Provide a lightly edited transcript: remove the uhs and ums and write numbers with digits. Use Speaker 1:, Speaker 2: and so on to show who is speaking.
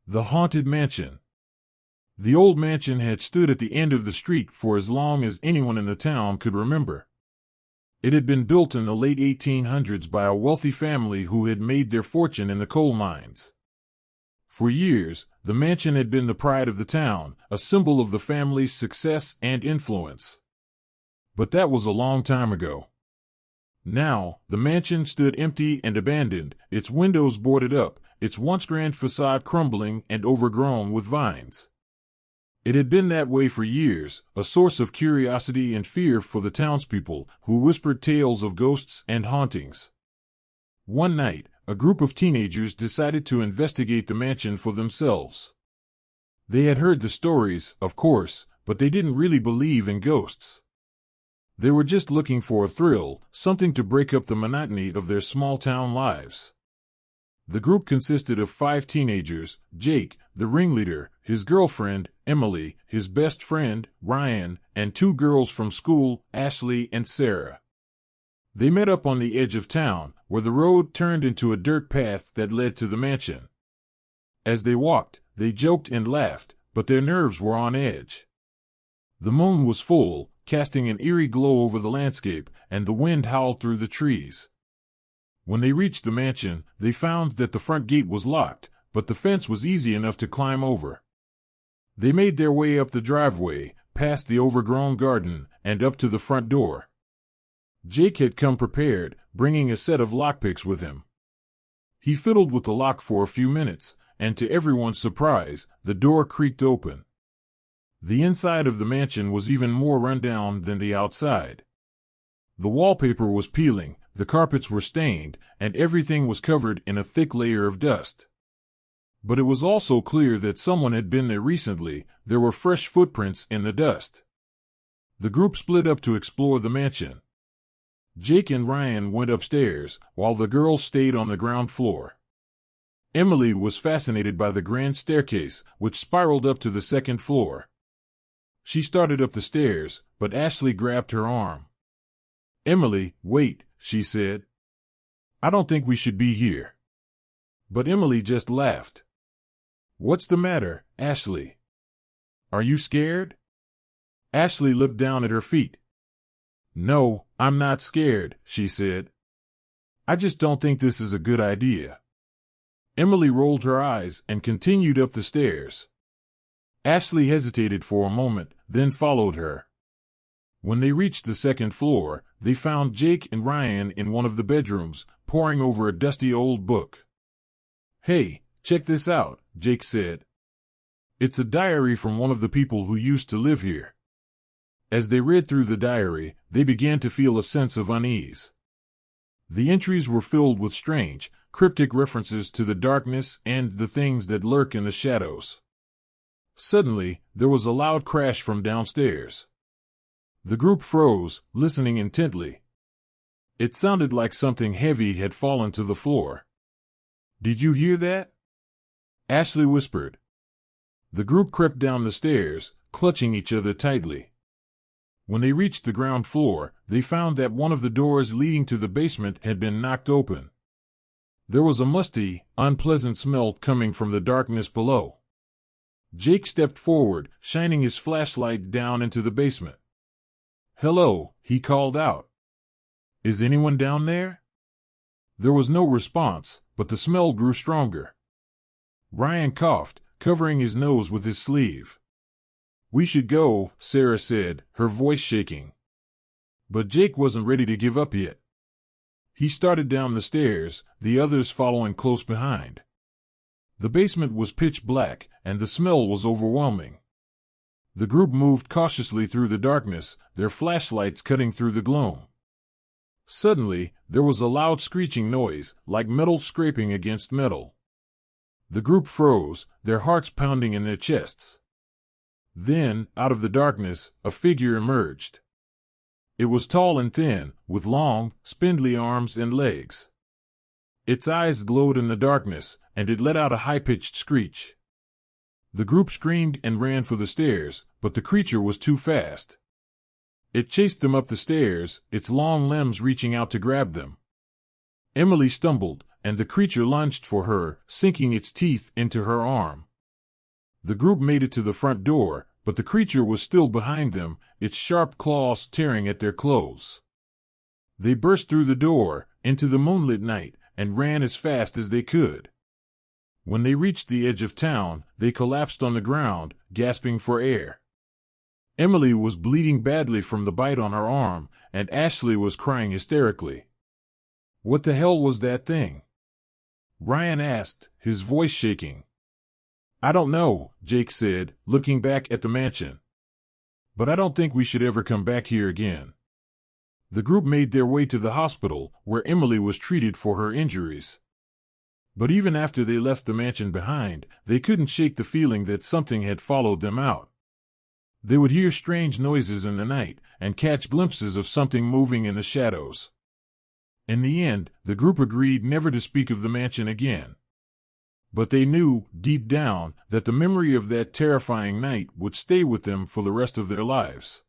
Speaker 1: The Haunted Mansion. The old mansion had stood at the end of the street for as long as anyone in the town could remember. It had been built in the late 1800s by a wealthy family who had made their fortune in the coal mines. For years, the mansion had been the pride of the town, a symbol of the family's success and influence. But that was a long time ago. Now, the mansion stood empty and abandoned, its windows boarded up, its once grand facade crumbling and overgrown with vines. It had been that way for years, a source of curiosity and fear for the townspeople, who whispered tales of ghosts and hauntings. One night, a group of teenagers decided to investigate the mansion for themselves. They had heard the stories, of course, but they didn't really believe in ghosts. They were just looking for a thrill, something to break up the monotony of their small-town lives. The group consisted of 5 teenagers: Jake, the ringleader, his girlfriend, Emily, his best friend, Ryan, and 2 girls from school, Ashley and Sarah. They met up on the edge of town, where the road turned into a dirt path that led to the mansion. As they walked, they joked and laughed, but their nerves were on edge. The moon was full, casting an eerie glow over the landscape, and the wind howled through the trees. When they reached the mansion, they found that the front gate was locked, but the fence was easy enough to climb over. They made their way up the driveway, past the overgrown garden, and up to the front door. Jake had come prepared, bringing a set of lockpicks with him. He fiddled with the lock for a few minutes, and to everyone's surprise, the door creaked open. The inside of the mansion was even more rundown than the outside. The wallpaper was peeling, the carpets were stained, and everything was covered in a thick layer of dust. But it was also clear that someone had been there recently. There were fresh footprints in the dust. The group split up to explore the mansion. Jake and Ryan went upstairs, while the girls stayed on the ground floor. Emily was fascinated by the grand staircase, which spiraled up to the second floor. She started up the stairs, but Ashley grabbed her arm. "Emily, wait," she said. "I don't think we should be here." But Emily just laughed. "What's the matter, Ashley? Are you scared?" Ashley looked down at her feet. "No, I'm not scared," she said. "I just don't think this is a good idea." Emily rolled her eyes and continued up the stairs. Ashley hesitated for a moment, then followed her. When they reached the second floor, they found Jake and Ryan in one of the bedrooms, poring over a dusty old book. "Hey, check this out," Jake said. "It's a diary from one of the people who used to live here." As they read through the diary, they began to feel a sense of unease. The entries were filled with strange, cryptic references to the darkness and the things that lurk in the shadows. Suddenly, there was a loud crash from downstairs. The group froze, listening intently. It sounded like something heavy had fallen to the floor. "Did you hear that?" Ashley whispered. The group crept down the stairs, clutching each other tightly. When they reached the ground floor, they found that one of the doors leading to the basement had been knocked open. There was a musty, unpleasant smell coming from the darkness below. Jake stepped forward, shining his flashlight down into the basement. "Hello," he called out. "Is anyone down there?" There was no response, but the smell grew stronger. Ryan coughed, covering his nose with his sleeve. "We should go," Sarah said, her voice shaking. But Jake wasn't ready to give up yet. He started down the stairs, the others following close behind. The basement was pitch black, and the smell was overwhelming. The group moved cautiously through the darkness, their flashlights cutting through the gloom. Suddenly, there was a loud screeching noise, like metal scraping against metal. The group froze, their hearts pounding in their chests. Then, out of the darkness, a figure emerged. It was tall and thin, with long, spindly arms and legs. Its eyes glowed in the darkness, and it let out a high-pitched screech. The group screamed and ran for the stairs, but the creature was too fast. It chased them up the stairs, its long limbs reaching out to grab them. Emily stumbled, and the creature lunged for her, sinking its teeth into her arm. The group made it to the front door, but the creature was still behind them, its sharp claws tearing at their clothes. They burst through the door, into the moonlit night, and ran as fast as they could. When they reached the edge of town, they collapsed on the ground, gasping for air. Emily was bleeding badly from the bite on her arm, and Ashley was crying hysterically. "What the hell was that thing?" Ryan asked, his voice shaking. "I don't know," Jake said, looking back at the mansion. "But I don't think we should ever come back here again." The group made their way to the hospital, where Emily was treated for her injuries. But even after they left the mansion behind, they couldn't shake the feeling that something had followed them out. They would hear strange noises in the night, and catch glimpses of something moving in the shadows. In the end, the group agreed never to speak of the mansion again. But they knew, deep down, that the memory of that terrifying night would stay with them for the rest of their lives.